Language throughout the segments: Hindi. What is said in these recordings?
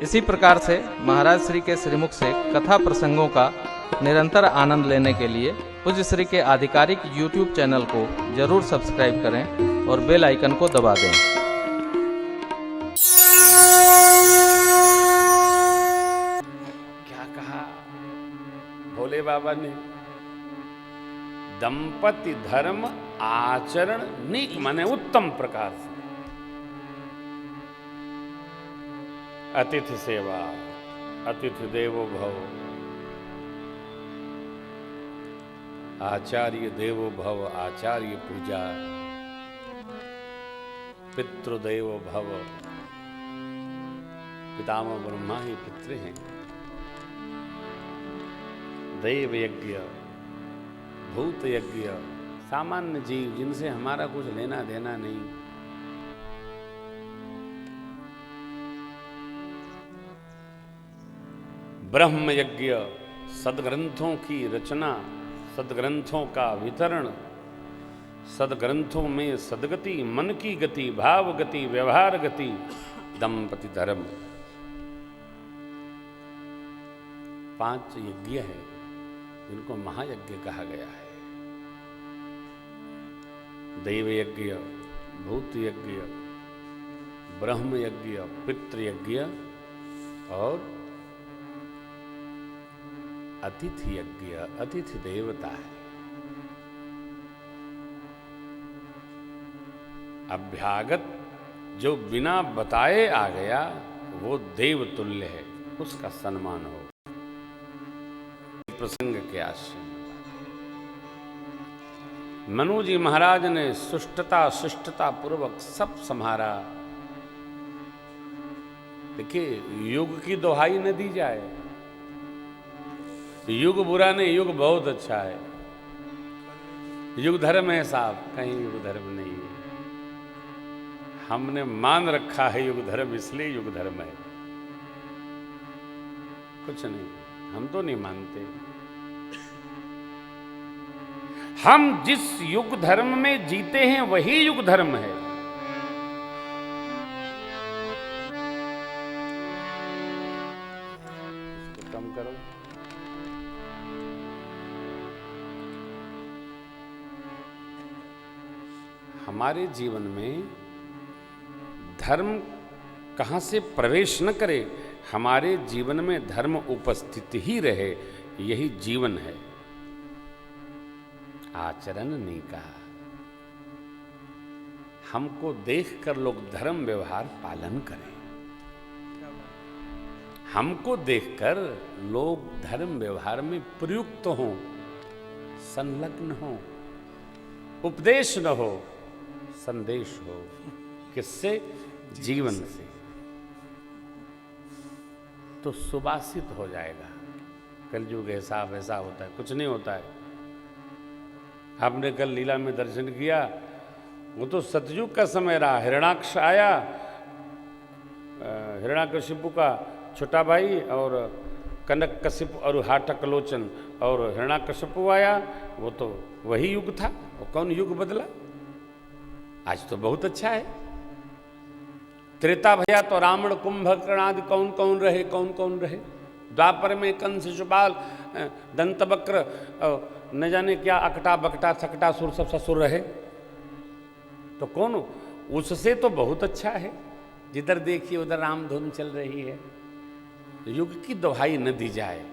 इसी प्रकार से महाराज श्री के श्रीमुख से कथा प्रसंगों का निरंतर आनंद लेने के लिए पूज्य श्री के आधिकारिक YouTube चैनल को जरूर सब्सक्राइब करें और बेल आइकन को दबा दें। क्या कहा भोले बाबा ने? दंपति धर्म आचरण नीक माने उत्तम प्रकार से। अतिथि सेवा, अतिथि देवो भव, आचार्य देवो भव, आचार्य पूजा, पितृदेवो भव, पितामह ब्रह्मा ही पितृ हैं। देव यज्ञ, भूत यज्ञ, सामान्य जीव जिनसे हमारा कुछ लेना देना नहीं, ब्रह्म यज्ञ, सदग्रंथों की रचना, सदग्रंथों का वितरण, सदग्रंथों में सदगति, मन की गति, भाव गति, व्यवहार गति, दंपति धर्म। 5 यज्ञ है जिनको महायज्ञ कहा गया है। देव यज्ञ, भूत यज्ञ, ब्रह्म यज्ञ, पितृयज्ञ और अतिथि यज्ञ। अतिथि देवता है। अभ्यागत जो बिना बताए आ गया वो देव तुल्य है, उसका सम्मान हो। प्रसंग के आश्रय मनु जी महाराज ने सुष्टता शिष्टता पूर्वक सब संभारा। देखिए, युग की दोहाई न दी जाए। युग बुरा नहीं, युग बहुत अच्छा है। युग धर्म है साहब, कहीं युग धर्म नहीं है। हमने मान रखा है युग धर्म, इसलिए युग धर्म है, कुछ नहीं। हम तो नहीं मानते। हम जिस युग धर्म में जीते हैं वही युग धर्म है। इसको कम करो। हमारे जीवन में धर्म कहां से प्रवेश न करे, हमारे जीवन में धर्म उपस्थित ही रहे, यही जीवन है। आचरण नहीं कहा। हमको देखकर लोग धर्म व्यवहार पालन करें। हमको देखकर लोग धर्म व्यवहार में प्रयुक्त हों, संलग्न हों। उपदेश न हो, संदेश हो। किससे? जीवन से। तो सुबासित हो जाएगा। कलयुग ऐसा वैसा होता है, कुछ नहीं होता है। आपने कल लीला में दर्शन किया, वो तो सतयुग का समय रहा। हिरणाक्ष आया, हिरण्याकशिपु का छोटा भाई, और कनकशिपु और हाटकलोचन, और हिरण्याकशिपु आया। वो तो वही युग था। वो कौन युग बदला? आज तो बहुत अच्छा है। त्रेता भैया तो रावण कुंभकर्ण आदि कौन कौन रहे, कौन कौन रहे। द्वापर में कंस शिशुपाल दंतवक्र न जाने क्या अकटा बकटा सकटा सुर सब ससुर रहे। तो कौन? उससे तो बहुत अच्छा है। जिधर देखिए उधर राम धुन चल रही है। युग की दोहाई न दी जाए।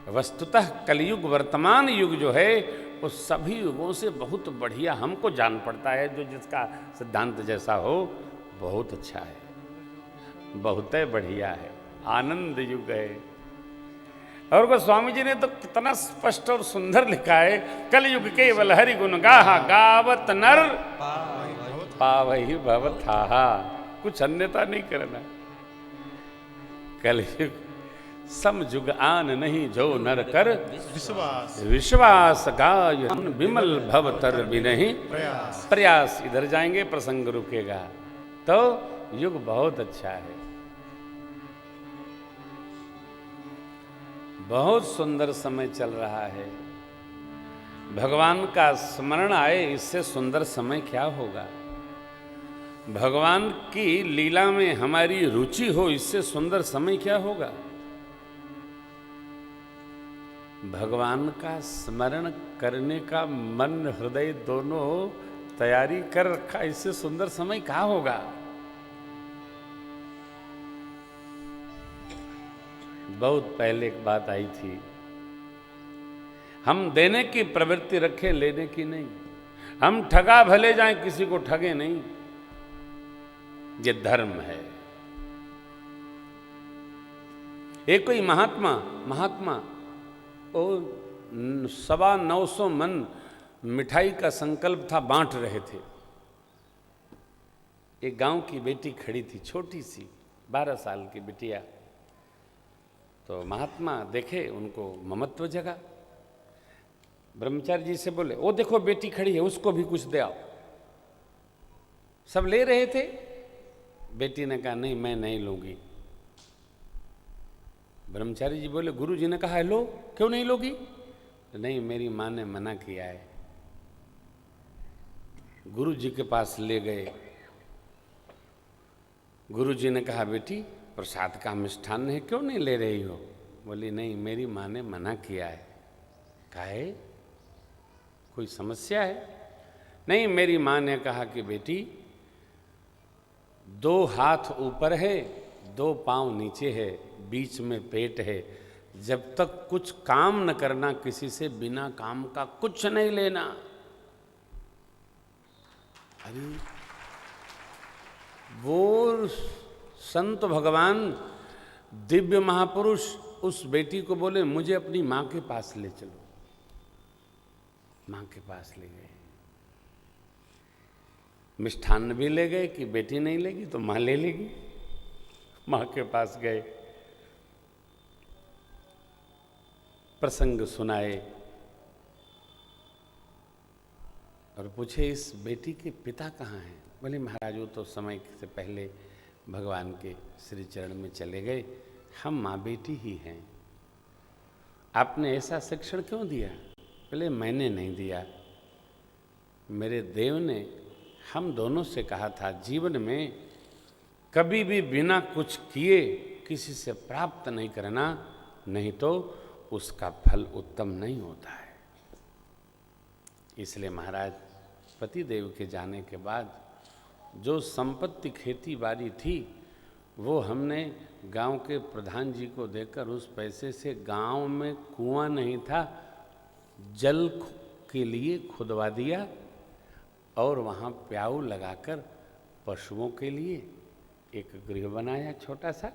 वस्तुतः कलयुग वर्तमान युग जो है वो सभी युगों से बहुत बढ़िया हमको जान पड़ता है। जो जिसका सिद्धांत जैसा हो, बहुत अच्छा है, बहुत बढ़िया है, आनंद युग है। और गोस्वामी जी ने तो कितना स्पष्ट और सुंदर लिखा है, कलयुग केवल हरि गुण गाहा, गावत नर पावहि भवथाहा। कुछ अन्यथा नहीं करना। कलयुग समजुग आन नहीं, जो नर कर विश्वास, विश्वास गाय विमल भव तर भी नहीं प्रयास। इधर जाएंगे प्रसंग रुकेगा। तो युग बहुत अच्छा है, बहुत सुंदर समय चल रहा है। भगवान का स्मरण आए, इससे सुंदर समय क्या होगा। भगवान की लीला में हमारी रुचि हो, इससे सुंदर समय क्या होगा। भगवान का स्मरण करने का मन हृदय दोनों तैयारी कर रखा, इससे सुंदर समय कहाँ होगा। बहुत पहले एक बात आई थी, हम देने की प्रवृत्ति रखें, लेने की नहीं। हम ठगा भले जाएं, किसी को ठगे नहीं, ये धर्म है। एक कोई महात्मा ओ 925 मन मिठाई का संकल्प था, बांट रहे थे। एक गांव की बेटी खड़ी थी, छोटी सी 12 साल की बिटिया। तो महात्मा देखे, उनको ममत्व जगा। ब्रह्मचारी जी से बोले, ओ देखो बेटी खड़ी है, उसको भी कुछ दे आओ। सब ले रहे थे, बेटी ने कहा नहीं, मैं नहीं लूंगी। ब्रह्मचारी जी बोले, गुरु जी ने कहा है लो, क्यों नहीं लोगी। नहीं, मेरी माँ ने मना किया है। गुरु जी के पास ले गए। गुरु जी ने कहा, बेटी प्रसाद का मिष्ठान है, क्यों नहीं ले रही हो। बोली नहीं, मेरी माँ ने मना किया है। कहा है कोई समस्या है। नहीं, मेरी माँ ने कहा कि बेटी 2 हाथ ऊपर है, 2 पांव नीचे है, बीच में पेट है। जब तक कुछ काम न करना, किसी से बिना काम का कुछ नहीं लेना। अरे वो संत भगवान दिव्य महापुरुष उस बेटी को बोले, मुझे अपनी माँ के पास ले चलो। माँ के पास ले गए, मिष्ठान्न भी ले गए कि बेटी नहीं लेगी तो माँ ले लेगी। माँ के पास गए, प्रसंग सुनाए और पूछे, इस बेटी के पिता कहाँ हैं। बोले महाराज, वो तो समय से पहले भगवान के श्री चरण में चले गए, हम माँ बेटी ही हैं। आपने ऐसा शिक्षण क्यों दिया। बोले मैंने नहीं दिया, मेरे देव ने हम दोनों से कहा था, जीवन में कभी भी बिना कुछ किए किसी से प्राप्त नहीं करना, नहीं तो उसका फल उत्तम नहीं होता है। इसलिए महाराज, पतिदेव के जाने के बाद जो संपत्ति खेती बाड़ी थी, वो हमने गांव के प्रधान जी को देकर उस पैसे से, गांव में कुआं नहीं था, जल के लिए खुदवा दिया और वहाँ प्याऊ लगाकर पशुओं के लिए एक गृह बनाया छोटा सा,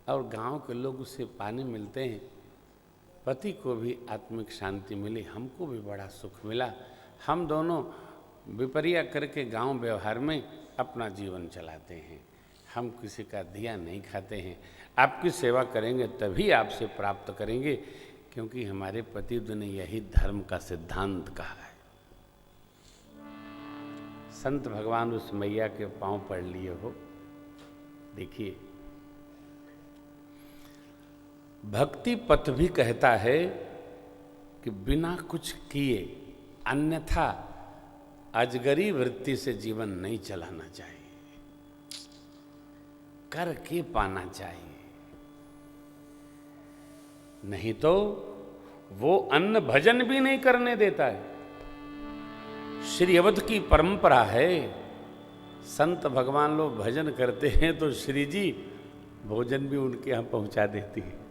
और गांव के लोग उससे पानी मिलते हैं। पति को भी आत्मिक शांति मिली, हमको भी बड़ा सुख मिला। हम दोनों विपर्या करके गांव व्यवहार में अपना जीवन चलाते हैं। हम किसी का दिया नहीं खाते हैं। आपकी सेवा करेंगे तभी आपसे प्राप्त करेंगे, क्योंकि हमारे पतिदेव ने यही धर्म का सिद्धांत कहा है। संत भगवान उस मैया के पांव पड़ लिए हो। देखिए, भक्ति पथ भी कहता है कि बिना कुछ किए, अन्यथा अजगरी वृत्ति से जीवन नहीं चलाना चाहिए, करके पाना चाहिए। नहीं तो वो अन्न भजन भी नहीं करने देता है। श्री अवध की परंपरा है, संत भगवान लोग भजन करते हैं तो श्री जी भोजन भी उनके यहाँ पहुंचा देती है।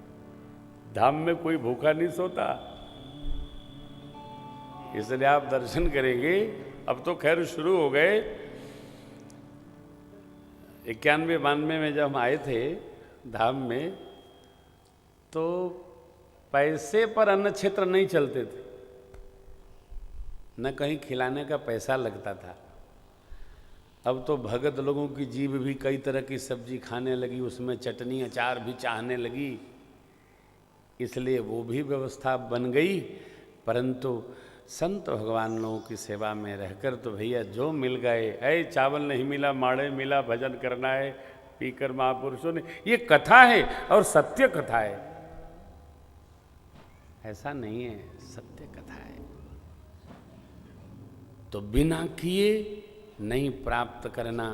धाम में कोई भूखा नहीं सोता। इसलिए आप दर्शन करेंगे, अब तो खैर शुरू हो गए। 91-92 में जब हम आए थे धाम में, तो पैसे पर अन्न क्षेत्र नहीं चलते थे, न कहीं खिलाने का पैसा लगता था। अब तो भगत लोगों की जीभ भी कई तरह की सब्जी खाने लगी, उसमें चटनी अचार भी चाहने लगी, इसलिए वो भी व्यवस्था बन गई। परंतु संत भगवान लोगों की सेवा में रहकर तो भैया जो मिल गए, ऐ चावल नहीं मिला माड़े मिला, भजन करना है, पीकर महापुरुषों ने, ये कथा है और सत्य कथा है। ऐसा नहीं है, सत्य कथा है। तो बिना किए नहीं प्राप्त करना,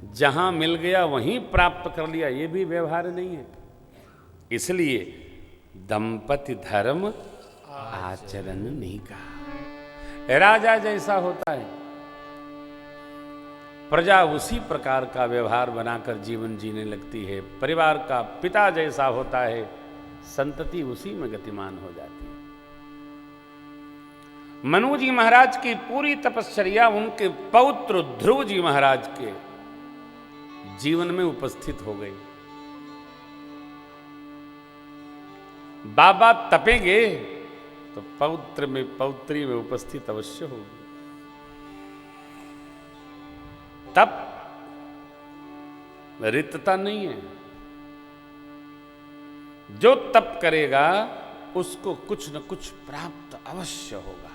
जहां मिल गया वहीं प्राप्त कर लिया, ये भी व्यवहार नहीं है। इसलिए दंपति धर्म आचरण नहीं कहा। राजा जैसा होता है, प्रजा उसी प्रकार का व्यवहार बनाकर जीवन जीने लगती है। परिवार का पिता जैसा होता है, संतति उसी में गतिमान हो जाती है। मनु जी महाराज की पूरी तपश्चर्या उनके पौत्र ध्रुव जी महाराज के जीवन में उपस्थित हो गई। बाबा तपेंगे तो पौत्र में पौत्री में उपस्थित अवश्य होगी। तप रितता नहीं है। जो तप करेगा उसको कुछ न कुछ प्राप्त अवश्य होगा।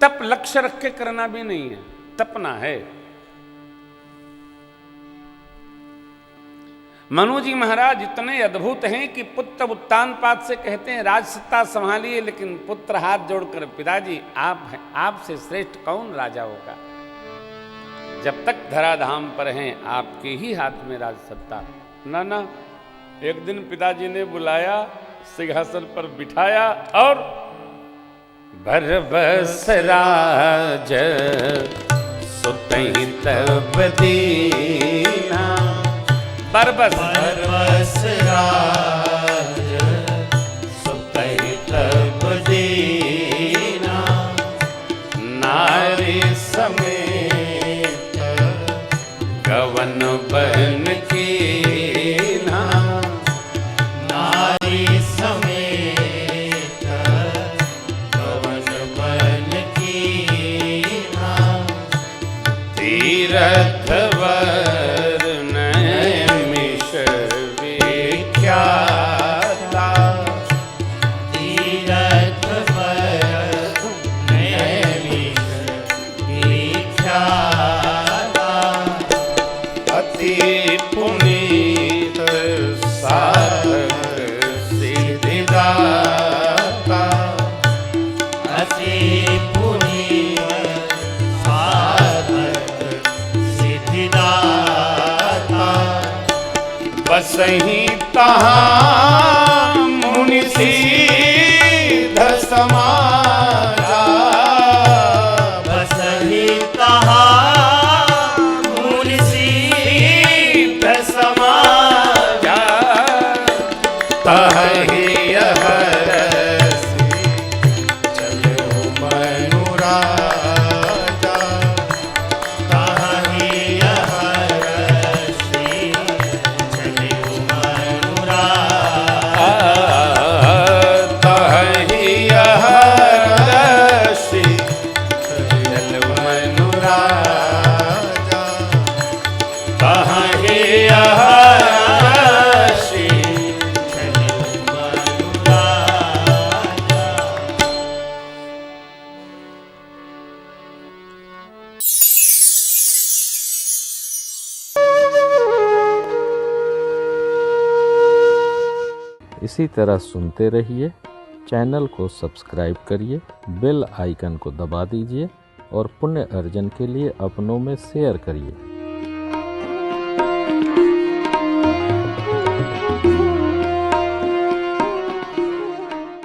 तप लक्ष्य रख के करना भी नहीं है, तपना है। मनु जी महाराज इतने अद्भुत हैं कि पुत्र उत्तानपाद से कहते हैं राजसत्ता संभालिए, लेकिन पुत्र हाथ जोड़कर पिताजी आप हैं, आपसे श्रेष्ठ कौन राजा होगा। जब तक धराधाम पर हैं आपके ही हाथ में राजसत्ता। ना ना, एक दिन पिताजी ने बुलाया, सिंहासन पर बिठाया और बरबस राज सुतहि तब दीना। बरबस राज सुतहि तब दीना। नारी समेत गवन बन कीना। नारी समेत गवन बन कीना। तीरथ वर्ण मिश्र विख्याता। तीरथ वर्ण मिश्र विख्याता। अति पुनीत साधक सिद्धिदाता। अति पुनीत साधक सिद्धिदाता। बसहि तहाँ मुनि सिद्ध समाजा। बसहि तहाँ मुनि सिद्ध समाजा। तहि हरसि चलो मनु राजा। तहि हरसि चलो मनु राजा। तहि हरसि चल मनु राजा। तहि हरसि चलो मनु राजा। इसी तरह सुनते रहिए। चैनल को सब्सक्राइब करिए, बेल आइकन को दबा दीजिए और पुण्य अर्जन के लिए अपनों में शेयर करिए।